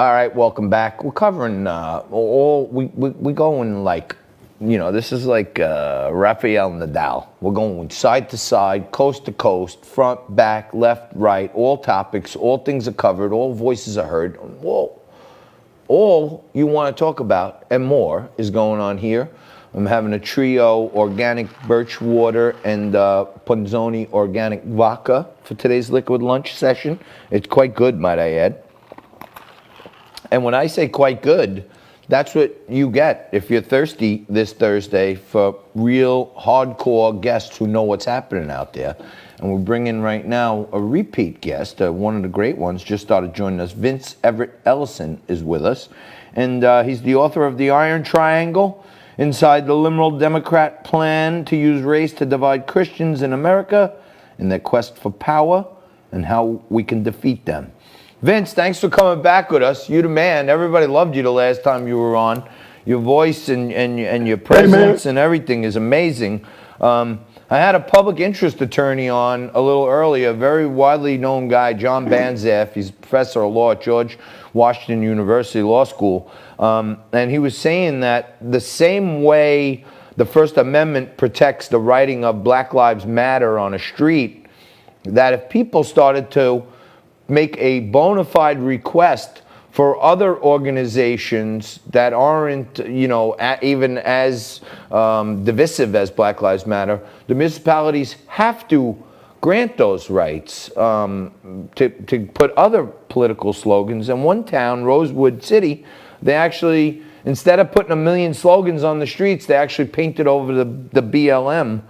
All right, welcome back. We're covering all we going like, this is like Rafael Nadal. We're going side to side, coast to coast, front, back, left, right. All topics, all things are covered, all voices are heard. All you want to talk about and more is going on here. I'm having a trio organic birch water and Ponzoni organic vodka for today's liquid lunch session. It's quite good, might I add. And when I say quite good, that's what you get if you're thirsty this Thursday for real hardcore guests who know what's happening out there. And we're bringing right now a repeat guest, one of the great ones, just started joining us. Vince Everett Ellison is with us. And he's the author of The Iron Triangle, Inside the Liberal Democrat Plan to Use Race to Divide Christians in America in Their Quest for Power and How We Can Defeat Them. Vince, thanks for coming back with us. You the man. Everybody loved you the last time you were on. Your voice and your presence and everything is amazing. I had a public interest attorney on a little earlier, a very widely known guy, John Banzaf. He's a professor of law at George Washington University Law School. And he was saying that the same way the First Amendment protects the writing of Black Lives Matter on a street, that if people started to make a bona fide request for other organizations that aren't, even as divisive as Black Lives Matter, the municipalities have to grant those rights to put other political slogans. In one town, Rosewood City, they actually, instead of putting 1 million slogans on the streets, they actually painted over the BLM.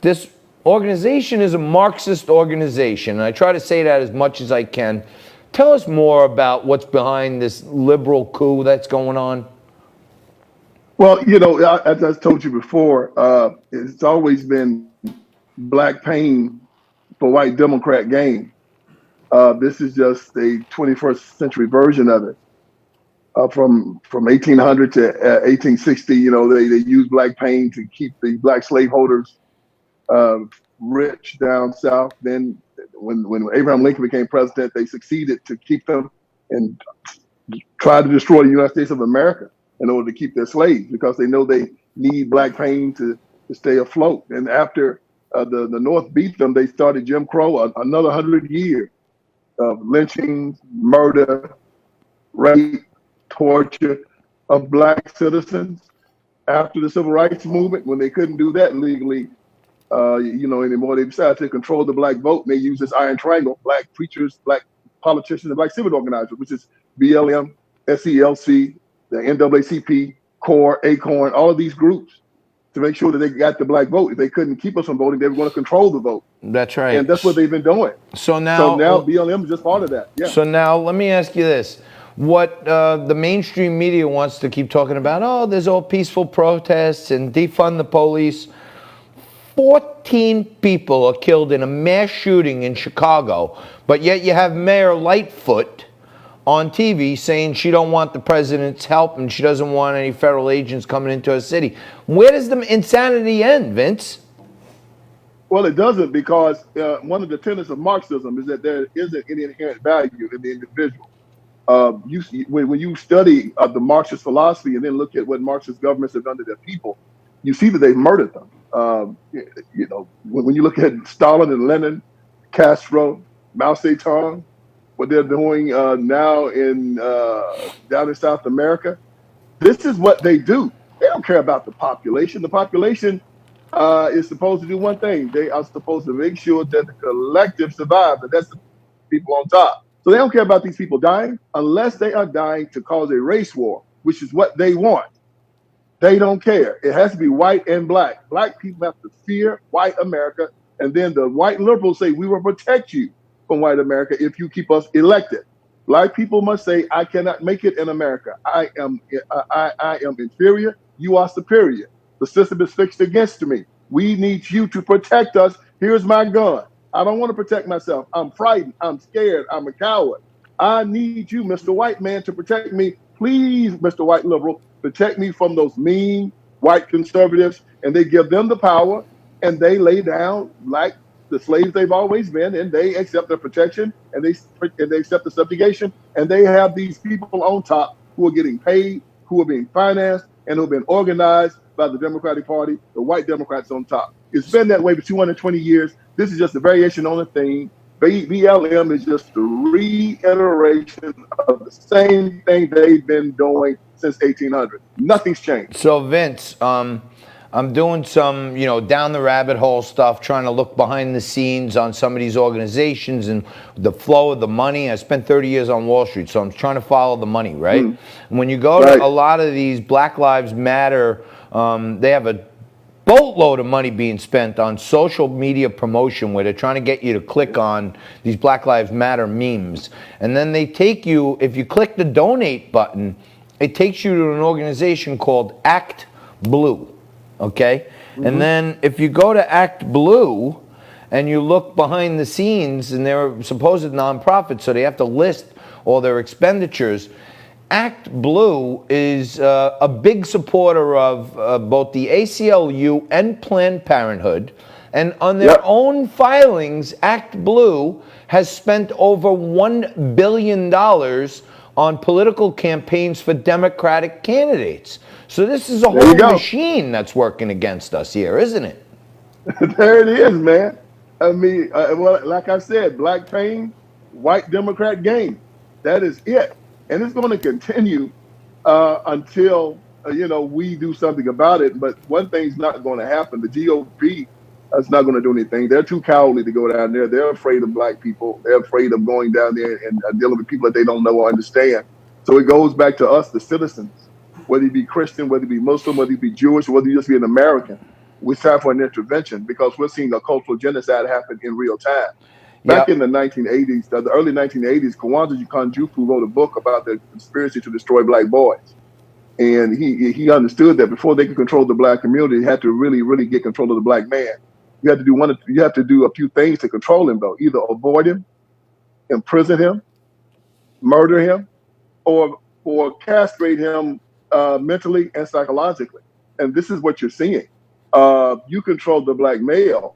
This organization is a Marxist organization, and I try to say that as much as I can. Tell us more about what's behind this liberal coup that's going on. Well, as I told you before, it's always been black pain for white Democrat gain. This is just a 21st century version of it. From 1800 to 1860, they used black pain to keep the black slaveholders rich down south. Then when Abraham Lincoln became president, they succeeded to keep them and tried to destroy the United States of America in order to keep their slaves, because they know they need black pain to stay afloat. And after the North beat them, they started Jim Crow, another 100 years of lynchings, murder, rape, torture of black citizens. After the Civil Rights Movement, when they couldn't do that legally, anymore, they decided to control the black vote, and they use this iron triangle: black preachers, black politicians, and black civic organizers, which is BLM, SELC, the NAACP, CORE, ACORN, all of these groups, to make sure that they got the black vote. If they couldn't keep us from voting, they were going to control the vote. That's right. And that's what they've been doing. So now BLM is just part of that. Yeah. So now let me ask you this. What the mainstream media wants to keep talking about, there's all peaceful protests and defund the police. 14 people are killed in a mass shooting in Chicago, but yet you have Mayor Lightfoot on TV saying she don't want the president's help and she doesn't want any federal agents coming into her city. Where does the insanity end, Vince? Well, it doesn't, because one of the tenets of Marxism is that there isn't any inherent value in the individual. When you study the Marxist philosophy and then look at what Marxist governments have done to their people, you see that they've murdered them. When you look at Stalin and Lenin, Castro, Mao Zedong, what they're doing now down in South America, this is what they do. They don't care about the population. The population is supposed to do one thing. They are supposed to make sure that the collective survives, and that's the people on top. So they don't care about these people dying unless they are dying to cause a race war, which is what they want. They don't care. It has to be white and black. Black people have to fear white America, and then the white liberals say, we will protect you from white America if you keep us elected. Black people must say, I cannot make it in America. I am inferior. You are superior. The system is fixed against me. We need you to protect us. Here's my gun. I don't want to protect myself. I'm frightened. I'm scared. I'm a coward. I need you, Mr. White Man, to protect me. Please, Mr. White Liberal, protect me from those mean white conservatives. And they give them the power, and they lay down like the slaves they've always been, and they accept the protection and they accept the subjugation, and they have these people on top who are getting paid, who are being financed, and who have been organized by the Democratic Party, the white Democrats on top. It's been that way for 220 years. This is just a variation on the theme. BLM is just a reiteration of the same thing they've been doing since 1800. Nothing's changed. So Vince, I'm doing some, down the rabbit hole stuff, trying to look behind the scenes on some of these organizations and the flow of the money. I spent 30 years on Wall Street, so I'm trying to follow the money, right? And when you go to a lot of these Black Lives Matter, they have a boatload of money being spent on social media promotion where they're trying to get you to click on these Black Lives Matter memes. And then they take you, if you click the donate button, it takes you to an organization called Act Blue. Okay? And then if you go to Act Blue and you look behind the scenes, and they're a supposed nonprofit, so they have to list all their expenditures. Act Blue is a big supporter of both the ACLU and Planned Parenthood. And on their own filings, Act Blue has spent over $1 billion on political campaigns for Democratic candidates. So this is a whole machine that's working against us here, isn't it? There it is, man. I mean, well, like I said, black pain, white Democrat gain. That is it. And it's going to continue until, we do something about it. But one thing's not going to happen. The GOP is not going to do anything. They're too cowardly to go down there. They're afraid of black people. They're afraid of going down there and dealing with people that they don't know or understand. So it goes back to us, the citizens. Whether you be Christian, whether you be Muslim, whether you be Jewish, whether you just be an American, it's time for an intervention because we're seeing a cultural genocide happen in real time. Back in the 1980s, the early 1980s, Kwanzaa Kanjufu wrote a book about the conspiracy to destroy black boys. And he understood that before they could control the black community, they had to really, really get control of the black man. You have to do a few things to control him, though. Either avoid him, imprison him, murder him, or castrate him mentally and psychologically. And this is what you're seeing. You control the black male,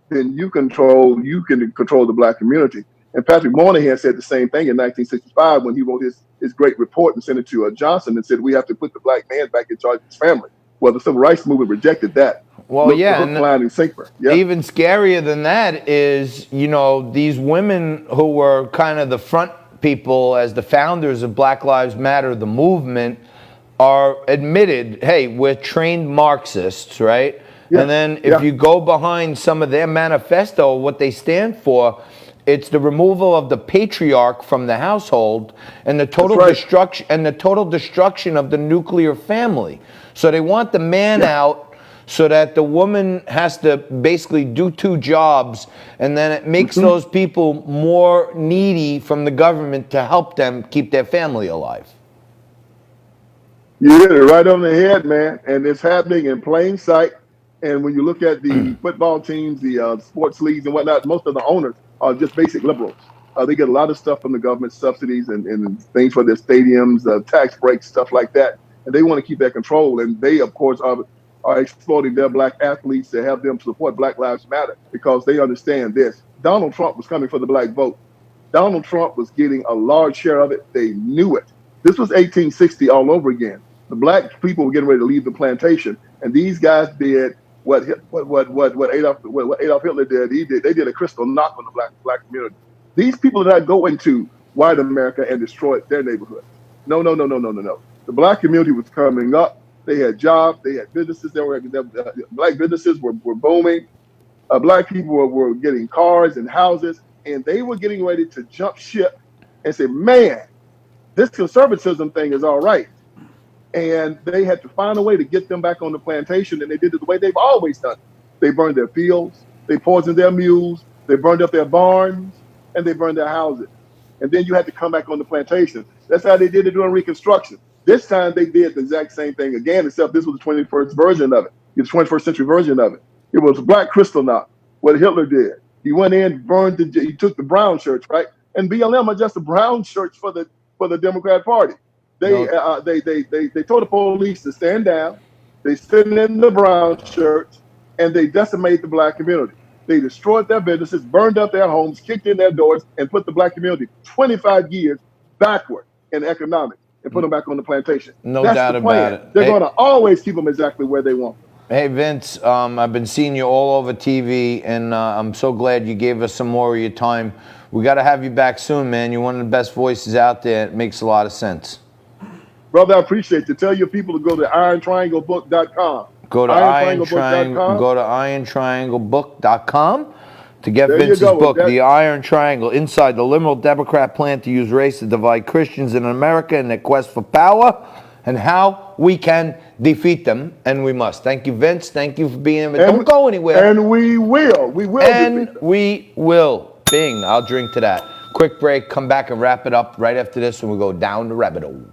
then you can control the black community. And Patrick Moynihan said the same thing in 1965 when he wrote his great report and sent it to Johnson and said, we have to put the black man back in charge of his family. Well, the civil rights movement rejected that. Well, hook, line, and sinker. Even scarier than that is, these women who were kind of the front people as the founders of Black Lives Matter, the movement, are admitted, hey, we're trained Marxists, right? Yeah. And then if you go behind some of their manifesto, what they stand for, it's the removal of the patriarch from the household and the total destruction of the nuclear family. So they want the man out so that the woman has to basically do two jobs, and then it makes those people more needy from the government to help them keep their family alive. You hit it right on the head, man. And it's happening in plain sight. And when you look at the football teams, the sports leagues and whatnot, most of the owners are just basic liberals. They get a lot of stuff from the government, subsidies and things for their stadiums, tax breaks, stuff like that. And they want to keep that control. And they, of course, are exploiting their black athletes to have them support Black Lives Matter because they understand this. Donald Trump was coming for the black vote. Donald Trump was getting a large share of it. They knew it. This was 1860 all over again. The black people were getting ready to leave the plantation, and these guys did what Adolf Hitler did. They did a crystal knock on the black community. These people did not go into white America and destroy their neighborhood. No. The black community was coming up. They had jobs. They had businesses. Black businesses were booming. Black people were getting cars and houses, and they were getting ready to jump ship and say, man, this conservatism thing is all right. And they had to find a way to get them back on the plantation, and they did it the way they've always done it. They burned their fields, they poisoned their mules, they burned up their barns, and they burned their houses. And then you had to come back on the plantation. That's how they did it during Reconstruction. This time they did the exact same thing again, except this was the 21st version of it, the 21st century version of it. It was a black crystal knock, what Hitler did. He went in, he took the brown shirts, right? And BLM are just the brown shirts for the Democrat Party. They told the police to stand down. They sent in the brown shirts, and they decimated the black community. They destroyed their businesses, burned up their homes, kicked in their doors, and put the black community 25 years backward in economics and put them back on the plantation. No That's the doubt about plan. it. They're going to always keep them exactly where they want them. Hey, Vince, I've been seeing you all over TV, and I'm so glad you gave us some more of your time. We got to have you back soon, man. You're one of the best voices out there. It makes a lot of sense. Brother, I appreciate you. Tell your people to go to irontrianglebook.com. Go to irontrianglebook.com to get Vince's book, The Iron Triangle, Inside the Liberal Democrat Plan to Use Race to Divide Christians in America in their quest for power, and how we can defeat them, and we must. Thank you, Vince. Thank you for being here. Don't go anywhere. And we will. We will. And we will. Bing. I'll drink to that. Quick break. Come back and wrap it up right after this, and we'll go down the rabbit hole.